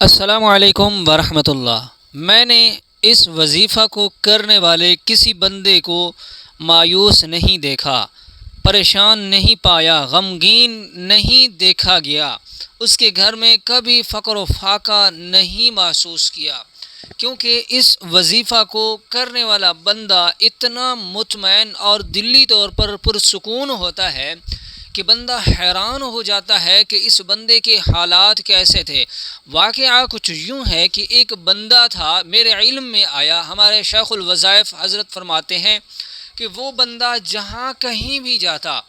السلام علیکم ورحمۃ اللہ۔ میں نے اس وظیفہ کو کرنے والے کسی بندے کو مایوس نہیں دیکھا، پریشان نہیں پایا، غمگین نہیں دیکھا گیا۔ اس کے گھر میں کبھی فقر و فاقہ نہیں محسوس کیا، کیونکہ اس وظیفہ کو کرنے والا بندہ اتنا مطمئن اور دلی طور پر پرسکون ہوتا ہے کہ بندہ حیران ہو جاتا ہے کہ اس بندے کے حالات کیسے تھے۔ واقعہ کچھ یوں ہے کہ ایک بندہ تھا، میرے علم میں آیا، ہمارے شیخ الوظائف حضرت فرماتے ہیں کہ وہ بندہ جہاں کہیں بھی جاتا،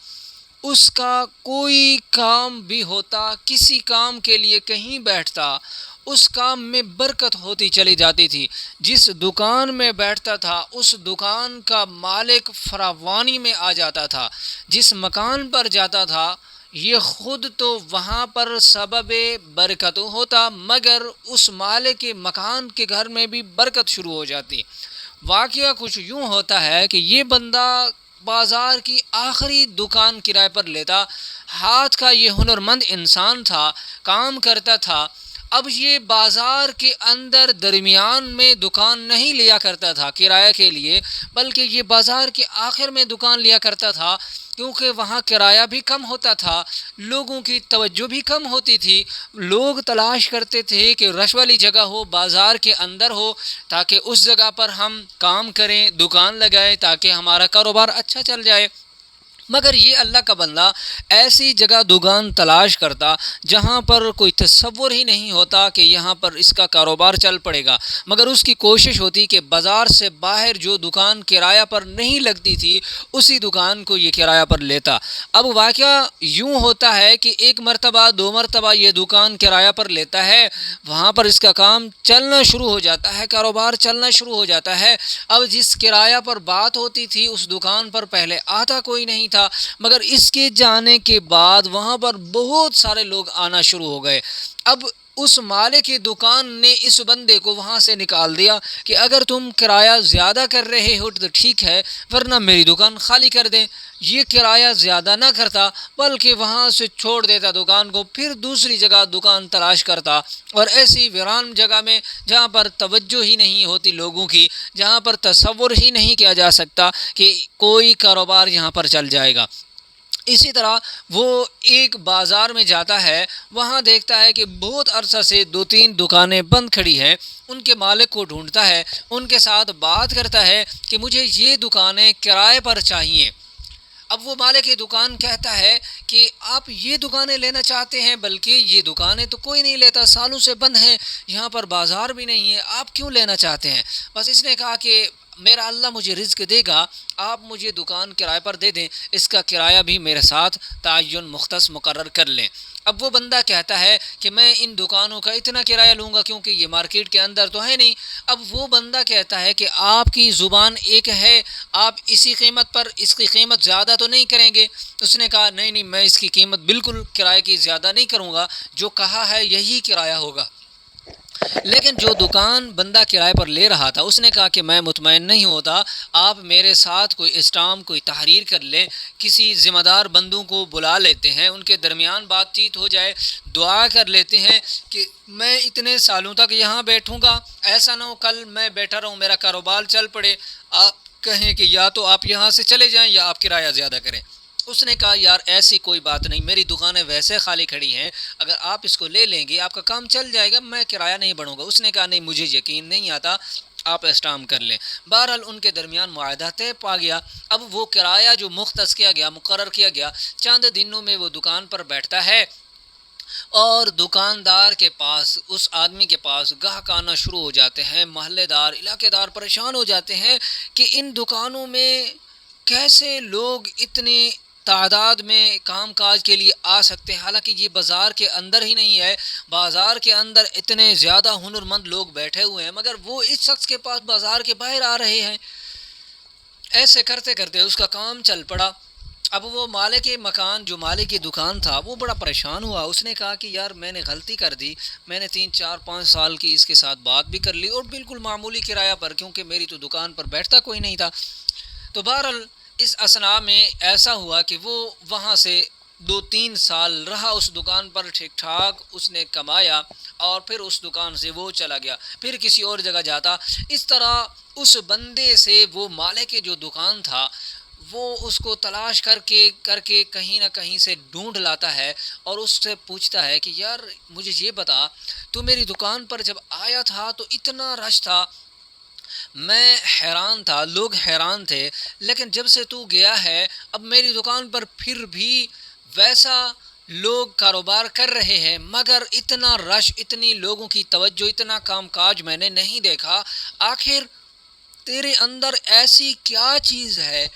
اس کا کوئی کام بھی ہوتا، کسی کام کے لیے کہیں بیٹھتا، اس کام میں برکت ہوتی چلی جاتی تھی۔ جس دکان میں بیٹھتا تھا اس دکان کا مالک فراوانی میں آ جاتا تھا، جس مکان پر جاتا تھا یہ خود تو وہاں پر سبب برکت ہوتا، مگر اس مالک کے مکان کے گھر میں بھی برکت شروع ہو جاتی۔ واقعہ کچھ یوں ہوتا ہے کہ یہ بندہ بازار کی آخری دکان کرائے پر لیتا، ہاتھ کا یہ ہنرمند انسان تھا، کام کرتا تھا۔ اب یہ بازار کے اندر درمیان میں دکان نہیں لیا کرتا تھا کرایہ کے لیے، بلکہ یہ بازار کے آخر میں دکان لیا کرتا تھا، کیونکہ وہاں کرایہ بھی کم ہوتا تھا، لوگوں کی توجہ بھی کم ہوتی تھی۔ لوگ تلاش کرتے تھے کہ رش والی جگہ ہو، بازار کے اندر ہو، تاکہ اس جگہ پر ہم کام کریں، دکان لگائیں، تاکہ ہمارا کاروبار اچھا چل جائے۔ مگر یہ اللہ کا بندہ ایسی جگہ دکان تلاش کرتا جہاں پر کوئی تصور ہی نہیں ہوتا کہ یہاں پر اس کا کاروبار چل پڑے گا، مگر اس کی کوشش ہوتی کہ بازار سے باہر جو دکان کرایہ پر نہیں لگتی تھی اسی دکان کو یہ کرایہ پر لیتا۔ اب واقعہ یوں ہوتا ہے کہ ایک مرتبہ دو مرتبہ یہ دکان کرایہ پر لیتا ہے، وہاں پر اس کا کام چلنا شروع ہو جاتا ہے، کاروبار چلنا شروع ہو جاتا ہے۔ اب جس کرایہ پر بات ہوتی تھی اس دکان پر پہلے آتا کوئی نہیں تھا، مگر اس کے جانے کے بعد وہاں پر بہت سارے لوگ آنا شروع ہو گئے۔ اب اس مالک کی دکان نے اس بندے کو وہاں سے نکال دیا کہ اگر تم کرایہ زیادہ کر رہے ہو تو ٹھیک ہے، ورنہ میری دکان خالی کر دیں۔ یہ کرایہ زیادہ نہ کرتا بلکہ وہاں سے چھوڑ دیتا دکان کو، پھر دوسری جگہ دکان تلاش کرتا، اور ایسی ویران جگہ میں جہاں پر توجہ ہی نہیں ہوتی لوگوں کی، جہاں پر تصور ہی نہیں کیا جا سکتا کہ کوئی کاروبار یہاں پر چل جائے گا۔ اسی طرح وہ ایک بازار میں جاتا ہے، وہاں دیکھتا ہے کہ بہت عرصہ سے دو تین دکانیں بند کھڑی ہیں، ان کے مالک کو ڈھونڈتا ہے، ان کے ساتھ بات کرتا ہے کہ مجھے یہ دکانیں کرائے پر چاہیے۔ اب وہ مالک کی دکان کہتا ہے کہ آپ یہ دکانیں لینا چاہتے ہیں، بلکہ یہ دکانیں تو کوئی نہیں لیتا، سالوں سے بند ہیں، یہاں پر بازار بھی نہیں ہے، آپ کیوں لینا چاہتے ہیں؟ بس اس نے کہا کہ میرا اللہ مجھے رزق دے گا، آپ مجھے دکان کرائے پر دے دیں، اس کا کرایہ بھی میرے ساتھ تعین مختص مقرر کر لیں۔ اب وہ بندہ کہتا ہے کہ میں ان دکانوں کا اتنا کرایہ لوں گا کیونکہ یہ مارکیٹ کے اندر تو ہے نہیں۔ اب وہ بندہ کہتا ہے کہ آپ کی زبان ایک ہے، آپ اسی قیمت پر اس کی قیمت زیادہ تو نہیں کریں گے؟ اس نے کہا نہیں، میں اس کی قیمت بالکل کرایے کی زیادہ نہیں کروں گا، جو کہا ہے یہی کرایہ ہوگا۔ لیکن جو دکان بندہ کرائے پر لے رہا تھا اس نے کہا کہ میں مطمئن نہیں ہوتا، آپ میرے ساتھ کوئی اسٹام کوئی تحریر کر لیں، کسی ذمہ دار بندوں کو بلا لیتے ہیں، ان کے درمیان بات چیت ہو جائے، دعا کر لیتے ہیں کہ میں اتنے سالوں تک یہاں بیٹھوں گا، ایسا نہ ہو کل میں بیٹھا رہوں میرا کاروبار چل پڑے، آپ کہیں کہ یا تو آپ یہاں سے چلے جائیں یا آپ کرایہ زیادہ کریں۔ اس نے کہا یار ایسی کوئی بات نہیں، میری دکانیں ویسے خالی کھڑی ہیں، اگر آپ اس کو لے لیں گے آپ کا کام چل جائے گا، میں کرایہ نہیں بڑھوں گا۔ اس نے کہا نہیں، مجھے یقین نہیں آتا، آپ اسٹام کر لیں۔ بہرحال ان کے درمیان معاہدہ طے پا گیا۔ اب وہ کرایہ جو مختص کیا گیا، مقرر کیا گیا، چند دنوں میں وہ دکان پر بیٹھتا ہے، اور دکاندار کے پاس، اس آدمی کے پاس گاہک آنا شروع ہو جاتے ہیں، محلے دار علاقے دار پریشان ہو جاتے ہیں کہ ان دکانوں میں کیسے لوگ اتنے تعداد میں کام کاج کے لیے آ سکتے ہیں، حالانکہ یہ بازار کے اندر ہی نہیں ہے، بازار کے اندر اتنے زیادہ ہنرمند لوگ بیٹھے ہوئے ہیں، مگر وہ اس شخص کے پاس بازار کے باہر آ رہے ہیں۔ ایسے کرتے کرتے اس کا کام چل پڑا۔ اب وہ مالک مکان، جو مالک کی دکان تھا، وہ بڑا پریشان ہوا، اس نے کہا کہ یار میں نے غلطی کر دی، میں نے 3 4 5 سال کی اس کے ساتھ بات بھی کر لی اور بالکل معمولی کرایہ پر، کیونکہ میری تو دکان پر بیٹھتا کوئی نہیں تھا۔ تو بہرحال اس اثناء میں ایسا ہوا کہ وہ وہاں سے 2-3 سال رہا اس دکان پر ٹھیک ٹھاک، اس نے کمایا اور پھر اس دکان سے وہ چلا گیا، پھر کسی اور جگہ جاتا. اس طرح اس بندے سے وہ مالک کے جو دکان تھا وہ اس کو تلاش کر کے کہیں نہ کہیں سے ڈھونڈ لاتا ہے اور اس سے پوچھتا ہے کہ یار مجھے یہ بتا، تو میری دکان پر جب آیا تھا تو اتنا رش تھا، میں حیران تھا، لوگ حیران تھے، لیکن جب سے تو گیا ہے اب میری دکان پر پھر بھی ویسا لوگ کاروبار کر رہے ہیں، مگر اتنا رش، اتنی لوگوں کی توجہ، اتنا کام کاج میں نے نہیں دیکھا. آخر تیرے اندر ایسی کیا چیز ہے،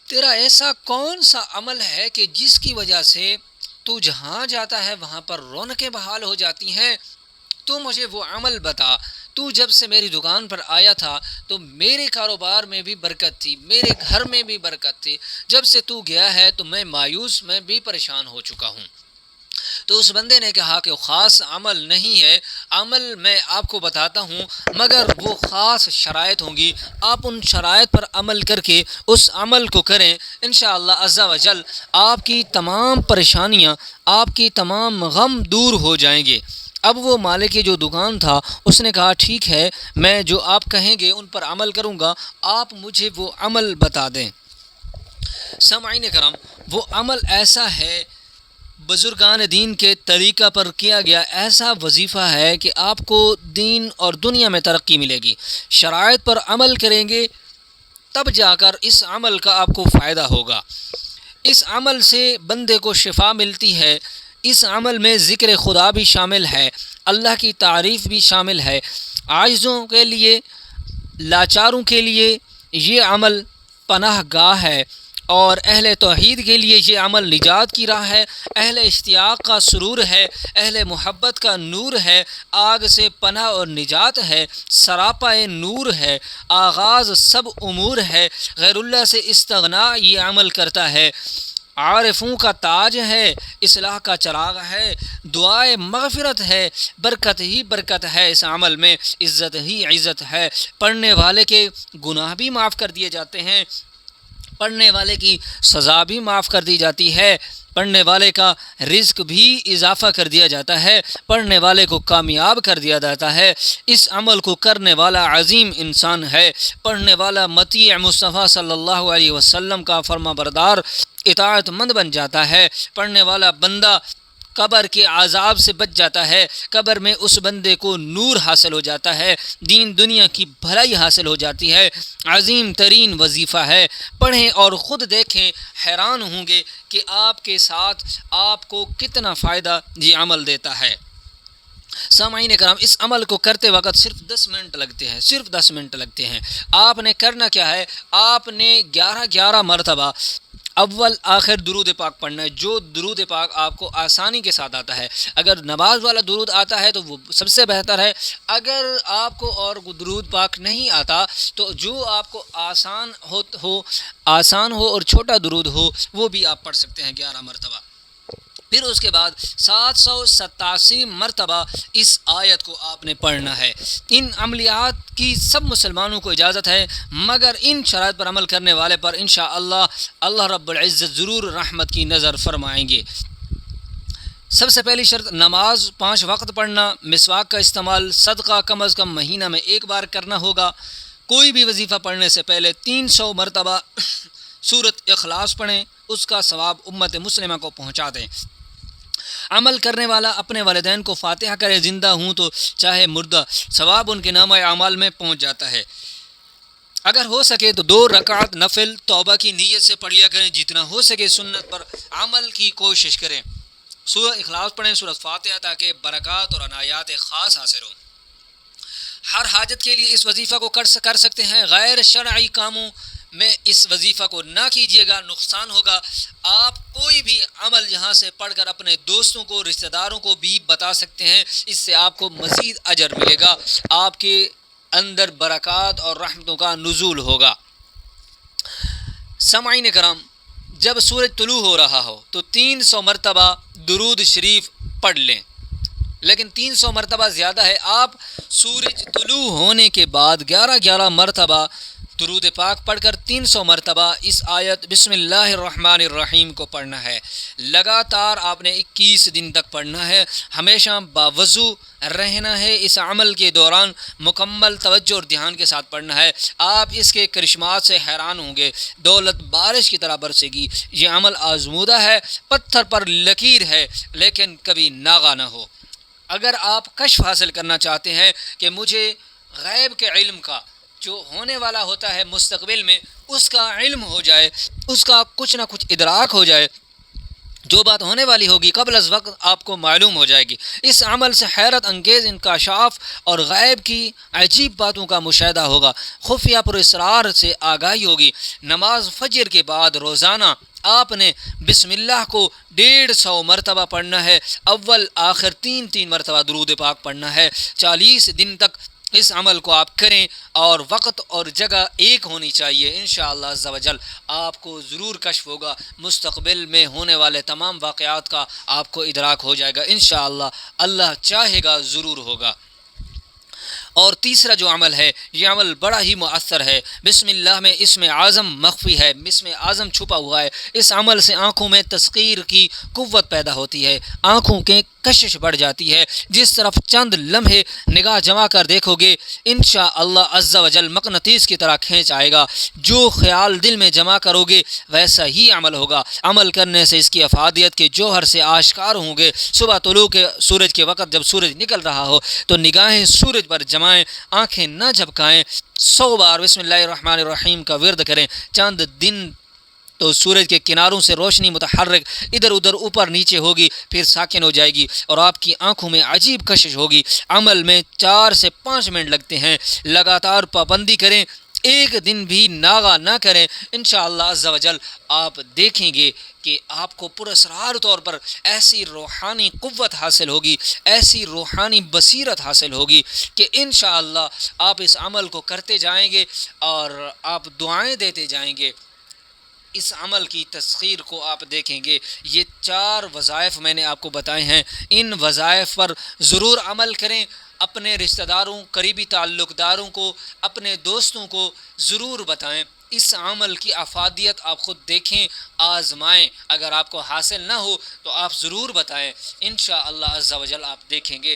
تیرا ایسا کون سا عمل ہے کہ جس کی وجہ سے تو جہاں جاتا ہے وہاں پر رونقیں بحال ہو جاتی ہیں؟ تو مجھے وہ عمل بتا. تو جب سے میری دکان پر آیا تھا تو میرے کاروبار میں بھی برکت تھی، میرے گھر میں بھی برکت تھی، جب سے تو گیا ہے تو میں مایوس، میں بھی پریشان ہو چکا ہوں. تو اس بندے نے کہا کہ وہ خاص عمل نہیں ہے، عمل میں آپ کو بتاتا ہوں، مگر وہ خاص شرائط ہوں گی، آپ ان شرائط پر عمل کر کے اس عمل کو کریں، انشاءاللہ عز و جل آپ کی تمام پریشانیاں، آپ کی تمام غم دور ہو جائیں گے. اب وہ مالک کی جو دکان تھا اس نے کہا ٹھیک ہے، میں جو آپ کہیں گے ان پر عمل کروں گا، آپ مجھے وہ عمل بتا دیں. سامعین کرام، وہ عمل ایسا ہے، بزرگان دین کے طریقہ پر کیا گیا ایسا وظیفہ ہے کہ آپ کو دین اور دنیا میں ترقی ملے گی. شرائط پر عمل کریں گے تب جا کر اس عمل کا آپ کو فائدہ ہوگا. اس عمل سے بندے کو شفا ملتی ہے، اس عمل میں ذکر خدا بھی شامل ہے، اللہ کی تعریف بھی شامل ہے. عاجزوں کے لیے، لاچاروں کے لیے یہ عمل پناہ گاہ ہے، اور اہل توحید کے لیے یہ عمل نجات کی راہ ہے، اہل اشتیاق کا سرور ہے، اہل محبت کا نور ہے، آگ سے پناہ اور نجات ہے، سراپا نور ہے، آغاز سب امور ہے، غیر اللہ سے استغنا یہ عمل کرتا ہے، عارفوں کا تاج ہے، اصلاح کا چراغ ہے، دعائے مغفرت ہے، برکت ہی برکت ہے اس عمل میں، عزت ہی عزت ہے. پڑھنے والے کے گناہ بھی معاف کر دیے جاتے ہیں، پڑھنے والے کی سزا بھی معاف کر دی جاتی ہے، پڑھنے والے کا رزق بھی اضافہ کر دیا جاتا ہے، پڑھنے والے کو کامیاب کر دیا جاتا ہے. اس عمل کو کرنے والا عظیم انسان ہے، پڑھنے والا مطیع مصطفیٰ صلی اللہ علیہ وسلم کا فرما بردار، اطاعت مند بن جاتا ہے. پڑھنے والا بندہ قبر کے عذاب سے بچ جاتا ہے، قبر میں اس بندے کو نور حاصل ہو جاتا ہے، دین دنیا کی بھلائی حاصل ہو جاتی ہے. عظیم ترین وظیفہ ہے، پڑھیں اور خود دیکھیں، حیران ہوں گے کہ آپ کے ساتھ آپ کو کتنا فائدہ یہ عمل دیتا ہے. سامعین کرام، اس عمل کو کرتے وقت صرف 10 منٹ لگتے ہیں، صرف 10 منٹ لگتے ہیں. آپ نے کرنا کیا ہے، آپ نے 11 مرتبہ اول آخر درود پاک پڑھنا ہے. جو درود پاک آپ کو آسانی کے ساتھ آتا ہے، اگر نماز والا درود آتا ہے تو وہ سب سے بہتر ہے، اگر آپ کو اور درود پاک نہیں آتا تو جو آپ کو آسان ہو اور چھوٹا درود ہو وہ بھی آپ پڑھ سکتے ہیں 11 مرتبہ. پھر اس کے بعد 787 مرتبہ اس آیت کو آپ نے پڑھنا ہے. ان عملیات کی سب مسلمانوں کو اجازت ہے، مگر ان شرائط پر عمل کرنے والے پر انشاءاللہ اللہ رب العزت ضرور رحمت کی نظر فرمائیں گے. سب سے پہلی شرط، نماز 5 وقت پڑھنا، مسواک کا استعمال، صدقہ کم از کم مہینہ میں 1 بار کرنا ہوگا. کوئی بھی وظیفہ پڑھنے سے پہلے 300 مرتبہ سورۃ اخلاص پڑھیں، اس کا ثواب امت مسلمہ کو پہنچا دیں. عمل کرنے والا اپنے والدین کو فاتحہ کرے، زندہ ہوں تو چاہے مردہ، ثواب ان کے نامہ اعمال میں پہنچ جاتا ہے. اگر ہو سکے تو 2 رکعت نفل توبہ کی نیت سے پڑھ لیا کریں، جتنا ہو سکے سنت پر عمل کی کوشش کریں. سورہ اخلاص پڑھیں، سورہ فاتحہ، تاکہ برکات اور عنایات خاص حاصل ہوں. ہر حاجت کے لیے اس وظیفہ کو کر سکتے ہیں، غیر شرعی کاموں میں اس وظیفہ کو نہ کیجیے گا، نقصان ہوگا. آپ کوئی بھی عمل یہاں سے پڑھ کر اپنے دوستوں کو، رشتہ داروں کو بھی بتا سکتے ہیں، اس سے آپ کو مزید اجر ملے گا، آپ کے اندر برکات اور رحمتوں کا نزول ہوگا. سامعین کرام، جب سورج طلوع ہو رہا ہو تو 300 مرتبہ درود شریف پڑھ لیں، لیکن 300 مرتبہ زیادہ ہے. آپ سورج طلوع ہونے کے بعد 11 مرتبہ درود پاک پڑھ کر 300 مرتبہ اس آیت بسم اللہ الرحمن الرحیم کو پڑھنا ہے۔ لگاتار آپ نے 21 دن تک پڑھنا ہے، ہمیشہ باوضو رہنا ہے، اس عمل کے دوران مکمل توجہ اور دھیان کے ساتھ پڑھنا ہے۔ آپ اس کے کرشمات سے حیران ہوں گے، دولت بارش کی طرح برسے گی۔ یہ عمل آزمودہ ہے، پتھر پر لکیر ہے، لیکن کبھی ناغہ نہ ہو۔ اگر آپ کشف حاصل کرنا چاہتے ہیں کہ مجھے غیب کے علم کا جو ہونے والا ہوتا ہے مستقبل میں اس کا علم ہو جائے، اس کا کچھ نہ کچھ ادراک ہو جائے، جو بات ہونے والی ہوگی قبل از وقت آپ کو معلوم ہو جائے گی، اس عمل سے حیرت انگیز انکشاف اور غیب کی عجیب باتوں کا مشاہدہ ہوگا، خفیہ پر اسرار سے آگاہی ہوگی۔ نماز فجر کے بعد روزانہ آپ نے بسم اللہ کو 150 مرتبہ پڑھنا ہے، اول آخر 3 مرتبہ درود پاک پڑھنا ہے۔ 40 دن تک اس عمل کو آپ کریں اور وقت اور جگہ ایک ہونی چاہیے۔ انشاءاللہ عز و جل آپ کو ضرور کشف ہوگا، مستقبل میں ہونے والے تمام واقعات کا آپ کو ادراک ہو جائے گا، انشاءاللہ اللہ چاہے گا ضرور ہوگا۔ اور تیسرا جو عمل ہے، یہ عمل بڑا ہی مؤثر ہے۔ بسم اللہ میں اسم اعظم مخفی ہے، اسم اعظم چھپا ہوا ہے۔ اس عمل سے آنکھوں میں تسخیر کی قوت پیدا ہوتی ہے، آنکھوں کے کشش بڑھ جاتی ہے۔ جس طرف چند لمحے نگاہ جما کر دیکھو گے انشاءاللہ عز و جل مقناطیس کی طرح کھینچ آئے گا۔ جو خیال دل میں جمع کرو گے ویسا ہی عمل ہوگا۔ عمل کرنے سے اس کی افادیت کے جوہر سے آشکار ہوں گے۔ صبح طلوع کے سورج کے وقت جب سورج نکل رہا ہو تو نگاہیں سورج پر جمائیں، آنکھیں نہ جھپکائیں، 100 بار بسم اللہ الرحمن الرحیم کا ورد کریں۔ چند دن تو سورج کے کناروں سے روشنی متحرک ادھر ادھر اوپر نیچے ہوگی، پھر ساکن ہو جائے گی اور آپ کی آنکھوں میں عجیب کشش ہوگی۔ عمل میں 4 سے 5 منٹ لگتے ہیں، لگاتار پابندی کریں، ایک دن بھی ناغہ نہ کریں۔ انشاءاللہ عز و جل آپ دیکھیں گے کہ آپ کو پراسرار طور پر ایسی روحانی قوت حاصل ہوگی، ایسی روحانی بصیرت حاصل ہوگی کہ انشاءاللہ آپ اس عمل کو کرتے جائیں گے اور آپ دعائیں دیتے جائیں گے۔ اس عمل کی تسخیر کو آپ دیکھیں گے۔ یہ 4 وظائف میں نے آپ کو بتائے ہیں، ان وظائف پر ضرور عمل کریں۔ اپنے رشتہ داروں، قریبی تعلق داروں کو، اپنے دوستوں کو ضرور بتائیں۔ اس عمل کی افادیت آپ خود دیکھیں، آزمائیں، اگر آپ کو حاصل نہ ہو تو آپ ضرور بتائیں۔ انشاءاللہ عز و جل آپ دیکھیں گے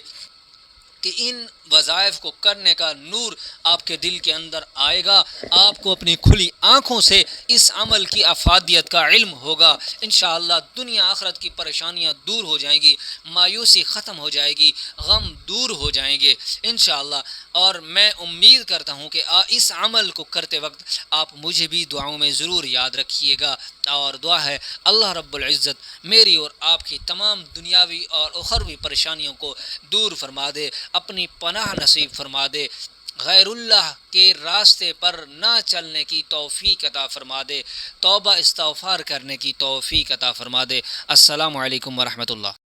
کہ ان وظائف کو کرنے کا نور آپ کے دل کے اندر آئے گا، آپ کو اپنی کھلی آنکھوں سے اس عمل کی افادیت کا علم ہوگا۔ انشاءاللہ دنیا آخرت کی پریشانیاں دور ہو جائیں گی، مایوسی ختم ہو جائے گی، غم دور ہو جائیں گے انشاءاللہ۔ اور میں امید کرتا ہوں کہ اس عمل کو کرتے وقت آپ مجھے بھی دعاؤں میں ضرور یاد رکھیے گا، اور دعا ہے اللہ رب العزت میری اور آپ کی تمام دنیاوی اور اخروی پریشانیوں کو دور فرما دے، اپنی پناہ نصیب فرما دے، غیر اللہ کے راستے پر نہ چلنے کی توفیق عطا فرما دے، توبہ استغفار کرنے کی توفیق عطا فرما دے۔ السلام علیکم ورحمۃ اللہ۔